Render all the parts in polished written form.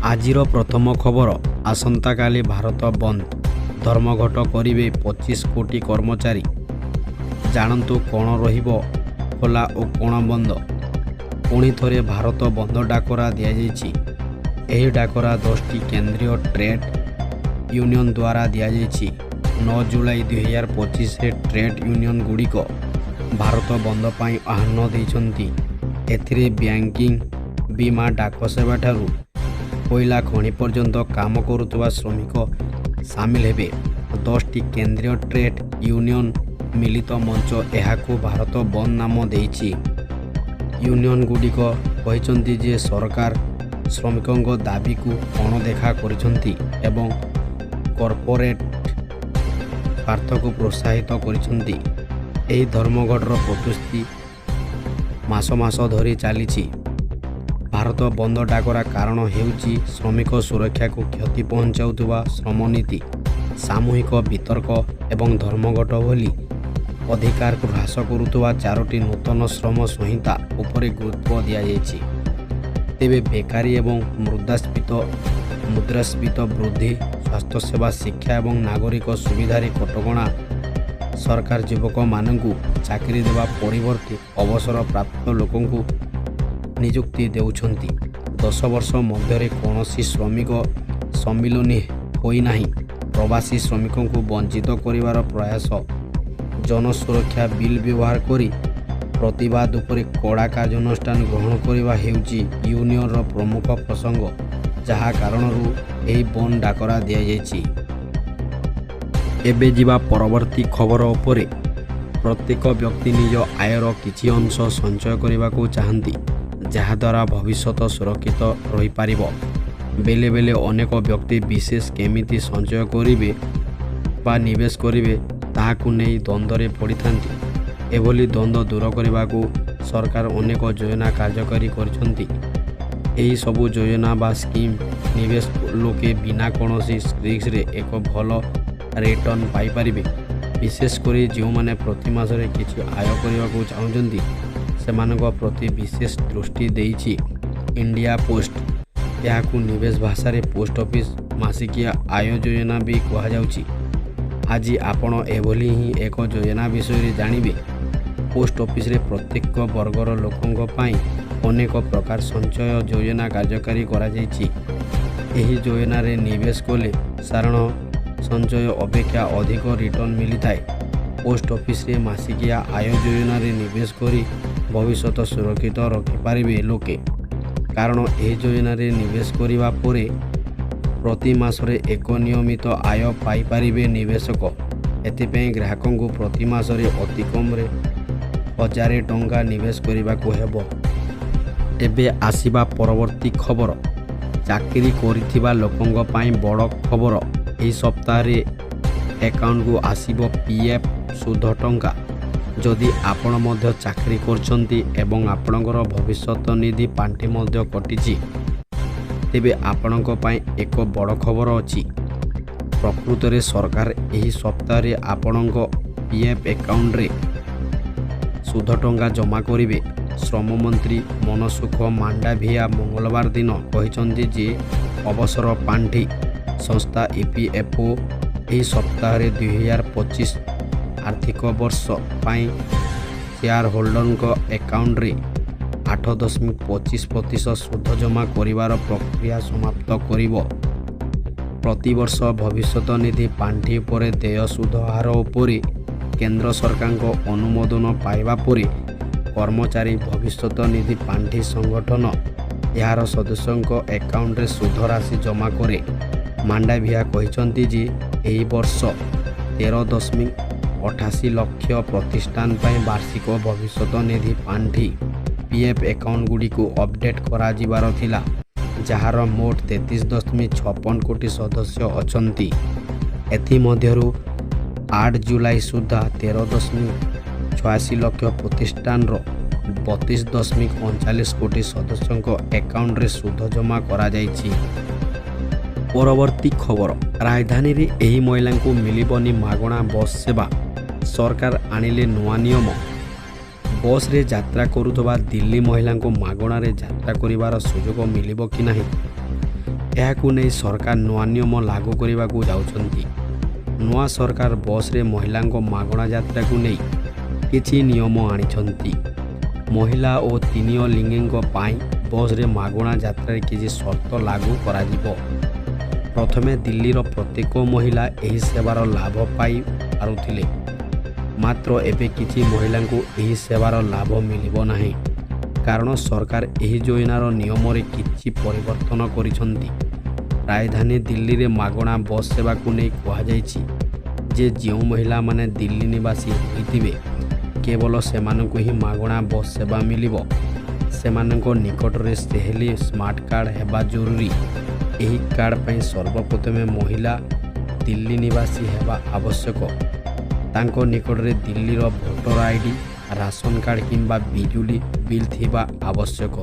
ଆଜିର ପ୍ରଥମ ଖବର। ଆସନ୍ତାକାଲି ଭାରତ ବନ୍ଦ, ଧର୍ମଘଟ କରିବେ 25 କୋଟି କର୍ମଚାରୀ। ଜାଣନ୍ତୁ କ'ଣ ରହିବ ଖୋଲା ଓ କ'ଣ ବନ୍ଦ। ପୁଣି ଥରେ ଭାରତ ବନ୍ଦ ଡାକରା ଦିଆଯାଇଛି। ଏହି ଡାକରା 10ଟି କେନ୍ଦ୍ରୀୟ ଟ୍ରେଡ୍ ୟୁନିୟନ ଦ୍ୱାରା ଦିଆଯାଇଛି। 9 ଜୁଲାଇ 2025ରେ ଟ୍ରେଡ୍ ୟୁନିୟନ ଗୁଡ଼ିକ ଭାରତ ବନ୍ଦ ପାଇଁ ଆହ୍ୱାନ ଦେଇଛନ୍ତି। ଏଥିରେ ବ୍ୟାଙ୍କିଂ, ବୀମା, ଡାକ ସେବା ଠାରୁ କୋଇଲା ଖଣି ପର୍ଯ୍ୟନ୍ତ କାମ କରୁଥିବା ଶ୍ରମିକ ସାମିଲ ହେବେ। 10ଟି କେନ୍ଦ୍ରୀୟ ଟ୍ରେଡ୍ ୟୁନିୟନ ମିଳିତ ମଞ୍ଚ ଏହାକୁ ଭାରତ ବନ୍ଦ ନାମ ଦେଇଛି। ୟୁନିୟନ ଗୁଡ଼ିକ କହିଛନ୍ତି ଯେ ସରକାର ଶ୍ରମିକଙ୍କ ଦାବିକୁ ଅଣଦେଖା କରିଛନ୍ତି ଏବଂ କର୍ପୋରେଟ୍ ସ୍ୱାର୍ଥକୁ ପ୍ରୋତ୍ସାହିତ କରିଛନ୍ତି। ଏହି ଧର୍ମଘଟର ପ୍ରସ୍ତୁତି ମାସ ଧରି ଚାଲିଛି। ଭାରତ ବନ୍ଦ ଡାକରା କାରଣ ହେଉଛି ଶ୍ରମିକ ସୁରକ୍ଷାକୁ କ୍ଷତି ପହଞ୍ଚାଉଥିବା ଶ୍ରମ ନୀତି, ସାମୂହିକ ବିତର୍କ ଏବଂ ଧର୍ମଘଟ ଭଳି ଅଧିକାରକୁ ହ୍ରାସ କରୁଥିବା 4ଟି ନୂତନ ଶ୍ରମ ସଂହିତା ଉପରେ ଗୁରୁତ୍ୱ ଦିଆଯାଇଛି। ତେବେ ବେକାରୀ ଏବଂ ମୁଦ୍ରାସ୍ଫୀତି ବୃଦ୍ଧି, ସ୍ୱାସ୍ଥ୍ୟସେବା, ଶିକ୍ଷା ଏବଂ ନାଗରିକ ସୁବିଧାରେ କଟକଣା ସରକାର ଯୁବକମାନଙ୍କୁ ଚାକିରି ଦେବା ପରିବର୍ତ୍ତେ ଅବସରପ୍ରାପ୍ତ ଲୋକଙ୍କୁ ନିଯୁକ୍ତି ଦେଉଛନ୍ତି। 10 ବର୍ଷ ମଧ୍ୟରେ କୌଣସି ଶ୍ରମିକ ସମ୍ମିଳନୀ ହୋଇନାହିଁ। ପ୍ରବାସୀ ଶ୍ରମିକଙ୍କୁ ବଞ୍ଚିତ କରିବାର ପ୍ରୟାସ। ଜନସୁରକ୍ଷା ବିଲ୍ ବ୍ୟବହାର କରି ପ୍ରତିବାଦ ଉପରେ କଡ଼ା କାର୍ଯ୍ୟାନୁଷ୍ଠାନ ଗ୍ରହଣ କରିବା ହେଉଛି ୟୁନିୟନର ପ୍ରମୁଖ ପ୍ରସଙ୍ଗ, ଯାହା କାରଣରୁ ଏହି ବନ୍ଦ ଡାକରା ଦିଆଯାଇଛି। ଏବେ ଯିବା ପରବର୍ତ୍ତୀ ଖବର ଉପରେ। ପ୍ରତ୍ୟେକ ବ୍ୟକ୍ତି ନିଜ ଆୟର କିଛି ଅଂଶ ସଞ୍ଚୟ କରିବାକୁ ଚାହାନ୍ତି, ଯାହାଦ୍ୱାରା ଭବିଷ୍ୟତ ସୁରକ୍ଷିତ ରହିପାରିବ। ବେଳେ ବେଳେ ଅନେକ ବ୍ୟକ୍ତି ବିଶେଷ କେମିତି ସଞ୍ଚୟ କରିବେ ବା ନିବେଶ କରିବେ ତାହାକୁ ନେଇ ଦ୍ୱନ୍ଦ୍ୱରେ ପଡ଼ିଥାନ୍ତି। ଏଭଳି ଦ୍ୱନ୍ଦ୍ୱ ଦୂର କରିବାକୁ ସରକାର ଅନେକ ଯୋଜନା କାର୍ଯ୍ୟକାରୀ କରିଛନ୍ତି। ଏହି ସବୁ ଯୋଜନା ବା ସ୍କିମ୍ ନିବେଶ ଲୋକେ ବିନା କୌଣସି ରିସ୍କରେ ଏକ ଭଲ ରିଟର୍ଣ୍ଣ ପାଇପାରିବେ। ବିଶେଷ କରି ଯେଉଁମାନେ ପ୍ରତି ମାସରେ କିଛି ଆୟ କରିବାକୁ ଚାହୁଁଛନ୍ତି ସେମାନଙ୍କ ପ୍ରତି ବିଶେଷ ଦୃଷ୍ଟି ଦେଇଛି ଇଣ୍ଡିଆ ପୋଷ୍ଟ। ଏହାକୁ ନିବେଶ ଭାଷାରେ ପୋଷ୍ଟ ଅଫିସ ମାସିକିଆ ଆୟ ଯୋଜନା ବି କୁହାଯାଉଛି। ଆଜି ଆପଣ ଏଭଳି ହିଁ ଏକ ଯୋଜନା ବିଷୟରେ ଜାଣିବେ। ପୋଷ୍ଟ ଅଫିସରେ ପ୍ରତ୍ୟେକ ବର୍ଗର ଲୋକଙ୍କ ପାଇଁ ଅନେକ ପ୍ରକାର ସଞ୍ଚୟ ଯୋଜନା କାର୍ଯ୍ୟକାରୀ କରାଯାଇଛି। ଏହି ଯୋଜନାରେ ନିବେଶ କଲେ ସାଧାରଣ ସଞ୍ଚୟ ଅପେକ୍ଷା ଅଧିକ ରିଟର୍ଣ୍ଣ ମିଳିଥାଏ। ପୋଷ୍ଟ ଅଫିସରେ ମାସିକିଆ ଆୟ ଯୋଜନାରେ ନିବେଶ କରି ଭବିଷ୍ୟତ ସୁରକ୍ଷିତ ରଖିପାରିବେ ଲୋକେ, କାରଣ ଏହି ଯୋଜନାରେ ନିବେଶ କରିବା ପରେ ପ୍ରତି ମାସରେ ଏକ ନିୟମିତ ଆୟ ପାଇପାରିବେ ନିବେଶକ। ଏଥିପାଇଁ ଗ୍ରାହକଙ୍କୁ ପ୍ରତି ମାସରେ ଅତି କମ୍ରେ 1000 ଟଙ୍କା ନିବେଶ କରିବାକୁ ହେବ। ଏବେ ଆସିବା ପରବର୍ତ୍ତୀ ଖବର। ଚାକିରି କରିଥିବା ଲୋକଙ୍କ ପାଇଁ ବଡ଼ ଖବର। ଏହି ସପ୍ତାହରେ ଆକାଉଣ୍ଟକୁ ଆସିବ PF ସୁଧ ଟଙ୍କା। ଯଦି ଆପଣ ମଧ୍ୟ ଚାକିରି କରିଛନ୍ତି ଏବଂ ଆପଣଙ୍କର ଭବିଷ୍ୟତ ନିଧି ପାଣ୍ଠି ମଧ୍ୟ କଟିଛି, ତେବେ ଆପଣଙ୍କ ପାଇଁ ଏକ ବଡ଼ ଖବର ଅଛି। ପ୍ରକୃତରେ ସରକାର ଏହି ସପ୍ତାହରେ ଆପଣଙ୍କ PF ଆକାଉଣ୍ଟରେ ସୁଧ ଟଙ୍କା ଜମା କରିବେ। ଶ୍ରମ ମନ୍ତ୍ରୀ ମନସୁଖ ମାଣ୍ଡାଭିଆ ମଙ୍ଗଳବାର ଦିନ କହିଛନ୍ତି ଯେ ଅବସର ପାଣ୍ଠି ସଂସ୍ଥା EPFO ଏହି ସପ୍ତାହରେ 2025 ଆର୍ଥିକ ବର୍ଷ ପାଇଁ ସେୟାର ହୋଲ୍ଡରଙ୍କ ଆକାଉଣ୍ଟରେ 8.25% ସୁଧ ଜମା କରିବାର ପ୍ରକ୍ରିୟା ସମାପ୍ତ କରିବ। ପ୍ରତିବର୍ଷ ଭବିଷ୍ୟତ ନିଧି ପାଣ୍ଠି ଉପରେ ଦେୟ ସୁଧ ହାର ଉପରେ କେନ୍ଦ୍ର ସରକାରଙ୍କ ଅନୁମୋଦନ ପାଇବା ପରେ କର୍ମଚାରୀ ଭବିଷ୍ୟତ ନିଧି ପାଣ୍ଠି ସଂଗଠନ ଏହାର ସଦସ୍ୟଙ୍କ ଆକାଉଣ୍ଟରେ ସୁଧ ରାଶି ଜମା କରେ। ମାଣ୍ଡାଭିଆ କହିଛନ୍ତି ଯେ ଏହି ବର୍ଷ 13.88 ଲକ୍ଷ ପ୍ରତିଷ୍ଠାନ ପାଇଁ ବାର୍ଷିକ ଭବିଷ୍ୟତ ନିଧି ପାଣ୍ଠି PF ଆକାଉଣ୍ଟଗୁଡ଼ିକୁ ଅପଡେଟ୍ କରାଯିବାର ଥିଲା, ଯାହାର ମୋଟ 33.56 କୋଟି ସଦସ୍ୟ ଅଛନ୍ତି। ଏଥିମଧ୍ୟରୁ 8 ଜୁଲାଇ ସୁଦ୍ଧା 13.86 ଲକ୍ଷ ପ୍ରତିଷ୍ଠାନର 32.39 କୋଟି ସଦସ୍ୟଙ୍କ ଆକାଉଣ୍ଟରେ ସୁଧ ଜମା କରାଯାଇଛି। ପରବର୍ତ୍ତୀ ଖବର। ରାଜଧାନୀରେ ଏହି ମହିଳାଙ୍କୁ ମିଳିବନି ମାଗଣା ବସ୍ ସେବା। ସରକାର ଆଣିଲେ ନୂଆ ନିୟମ। ବସ୍ରେ ଯାତ୍ରା କରୁଥିବା ଦିଲ୍ଲୀ ମହିଳାଙ୍କୁ ମାଗଣାରେ ଯାତ୍ରା କରିବାର ସୁଯୋଗ ମିଳିବ କି ନାହିଁ? ଏହାକୁ ନେଇ ସରକାର ନୂଆ ନିୟମ ଲାଗୁ କରିବାକୁ ଯାଉଛନ୍ତି। ନୂଆ ସରକାର ବସ୍ରେ ମହିଳାଙ୍କ ମାଗଣା ଯାତ୍ରାକୁ ନେଇ କିଛି ନିୟମ ଆଣିଛନ୍ତି। ମହିଳା ଓ ତିନି ଲିଙ୍ଗୀଙ୍କ ପାଇଁ ବସ୍ରେ ମାଗଣା ଯାତ୍ରାରେ କିଛି ସର୍ତ୍ତ ଲାଗୁ କରାଯିବ। ପ୍ରଥମେ ଦିଲ୍ଲୀର ପ୍ରତ୍ୟେକ ମହିଳା ଏହି ସେବାର ଲାଭ ପାଇପାରୁଥିଲେ, ମାତ୍ର ଏବେ କିଛି ମହିଳାଙ୍କୁ ଏହି ସେବାର ଲାଭ ମିଳିବ ନାହିଁ, କାରଣ ସରକାର ଏହି ଯୋଜନାର ନିୟମରେ କିଛି ପରିବର୍ତ୍ତନ କରିଛନ୍ତି। ରାଜଧାନୀ ଦିଲ୍ଲୀରେ ମାଗଣା ବସ୍ ସେବାକୁ ନେଇ କୁହାଯାଇଛି ଯେ ଯେଉଁ ମହିଳାମାନେ ଦିଲ୍ଲୀ ନିବାସୀ ହୋଇଥିବେ କେବଳ ସେମାନଙ୍କୁ ହିଁ ମାଗଣା ବସ୍ ସେବା ମିଳିବ। ସେମାନଙ୍କ ନିକଟରେ ସେହେଲି ସ୍ମାର୍ଟ କାର୍ଡ଼ ହେବା ଜରୁରୀ। ଏହି କାର୍ଡ଼ ପାଇଁ ସର୍ବପ୍ରଥମେ ମହିଳା ଦିଲ୍ଲୀ ନିବାସୀ ହେବା ଆବଶ୍ୟକ। ତାଙ୍କ ନିକଟରେ ଦିଲ୍ଲୀର ଭୋଟର ଆଇଡି, ରାସନ କାର୍ଡ଼ କିମ୍ବା ବିଜୁଳି ବିଲ୍ ଥିବା ଆବଶ୍ୟକ।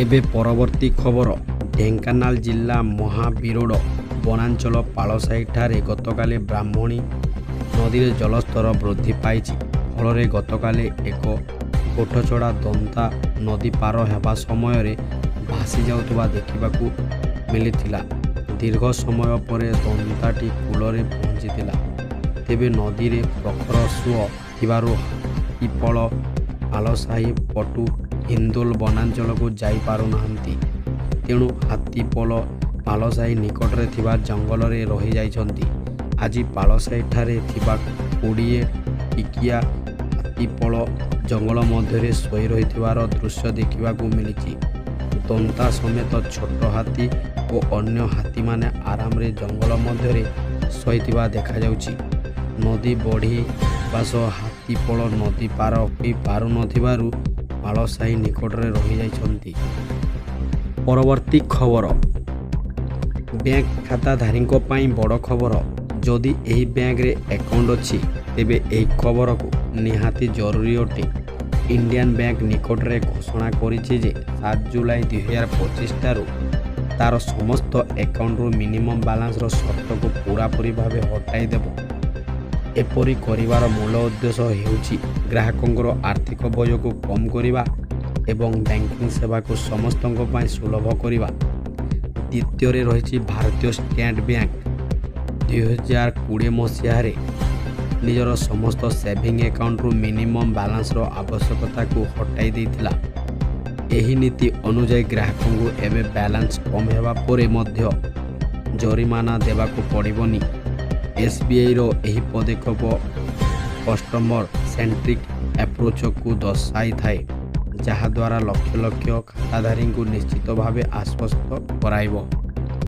ଏବେ ପରବର୍ତ୍ତୀ ଖବର। ଢେଙ୍କାନାଳ ଜିଲ୍ଲା ମହାବିରୋଡ଼ ବନାଞ୍ଚଳ ପାଳସାହିଠାରେ ଗତକାଲି ବ୍ରାହ୍ମଣୀ ନଦୀରେ ଜଳସ୍ତର ବୃଦ୍ଧି ପାଇଛି। ଫଳରେ ଗତକାଲି ଏକ କୋଠଚଡ଼ା ଦନ୍ତା ନଦୀ ପାର ହେବା ସମୟରେ ଭାସି ଯାଉଥିବା ଦେଖିବାକୁ ମିଳିଥିଲା। ଦୀର୍ଘ ସମୟ ପରେ ଦନ୍ତାଟି କୂଳରେ ପହଞ୍ଚିଥିଲା। ତେବେ ନଦୀରେ ପ୍ରଖର ସୁଅ ଥିବାରୁ ହାତୀପଳ ପାଳସାହି ପଟୁ ହିନ୍ଦୋଲ ବନାଞ୍ଚଳକୁ ଯାଇପାରୁନାହାନ୍ତି। ତେଣୁ ହାତୀପଲ ପାଳସାହି ନିକଟରେ ଥିବା ଜଙ୍ଗଲରେ ରହିଯାଇଛନ୍ତି। ଆଜି ପାଳସାହିଠାରେ ଥିବା 20 ଟିକିଆ ହାତୀପଳ ଜଙ୍ଗଲ ମଧ୍ୟରେ ଶୋଇ ରହିଥିବାର ଦୃଶ୍ୟ ଦେଖିବାକୁ ମିଳିଛି। ଦନ୍ତା ସମେତ ଛୋଟ ହାତୀ ଓ ଅନ୍ୟ ହାତୀମାନେ ଆରାମରେ ଜଙ୍ଗଲ ମଧ୍ୟରେ ଶୋଇଥିବା ଦେଖାଯାଉଛି। ନଦୀ ବଢ଼ିବା ସହ ହାତୀପଳ ନଦୀ ପାର ହୋଇପାରୁନଥିବାରୁ ପାଳସାହି ନିକଟରେ ରହିଯାଇଛନ୍ତି। ପରବର୍ତ୍ତୀ ଖବର। ବ୍ୟାଙ୍କ ଖାତାଧାରୀଙ୍କ ପାଇଁ ବଡ଼ ଖବର। ଯଦି ଏହି ବ୍ୟାଙ୍କରେ ଆକାଉଣ୍ଟ ଅଛି ତେବେ ଏହି ଖବରକୁ ନିହାତି ଜରୁରୀ ଅଟେ। ଇଣ୍ଡିଆନ ବ୍ୟାଙ୍କ ନିକଟରେ ଘୋଷଣା କରିଛି ଯେ 7 ଜୁଲାଇ 2025 ଠାରୁ ତାର ସମସ୍ତ ଆକାଉଣ୍ଟରୁ ମିନିମମ୍ ବାଲାନ୍ସର ସର୍ତ୍ତକୁ ପୂରାପୂରି ଭାବେ ହଟାଇ ଦେବ। ଏପରି କରିବାର ମୂଳ ଉଦ୍ଦେଶ୍ୟ ହେଉଛି ଗ୍ରାହକଙ୍କର ଆର୍ଥିକ ବୋଝକୁ କମ୍ କରିବା ଏବଂ ବ୍ୟାଙ୍କିଂ ସେବାକୁ ସମସ୍ତଙ୍କ ପାଇଁ ସୁଲଭ କରିବା। ଦ୍ୱିତୀୟରେ ରହିଛି ଭାରତୀୟ ଷ୍ଟେଟ୍ ବ୍ୟାଙ୍କ 2020 ମସିହାରେ ନିଜର ସମସ୍ତ ସେଭିଂ ଆକାଉଣ୍ଟରୁ ମିନିମମ୍ ବାଲାନ୍ସର ଆବଶ୍ୟକତାକୁ ହଟାଇ ଦେଇଥିଲା। ଏହି ନୀତି ଅନୁଯାୟୀ ଗ୍ରାହକଙ୍କୁ ଏବେ ବାଲାନ୍ସ କମ୍ ହେବା ପରେ ମଧ୍ୟ ଜରିମାନା ଦେବାକୁ ପଡ଼ିବନି। SBIର ଏହି ପଦକ୍ଷେପ କଷ୍ଟମର ସେଣ୍ଟ୍ରିକ୍ ଆପ୍ରୋଚକୁ ଦର୍ଶାଇଥାଏ, ଯାହାଦ୍ୱାରା ଲକ୍ଷ ଲକ୍ଷ ଖାତାଧାରୀଙ୍କୁ ନିଶ୍ଚିତ ଭାବେ ଆଶ୍ୱସ୍ତ କରାଇବ।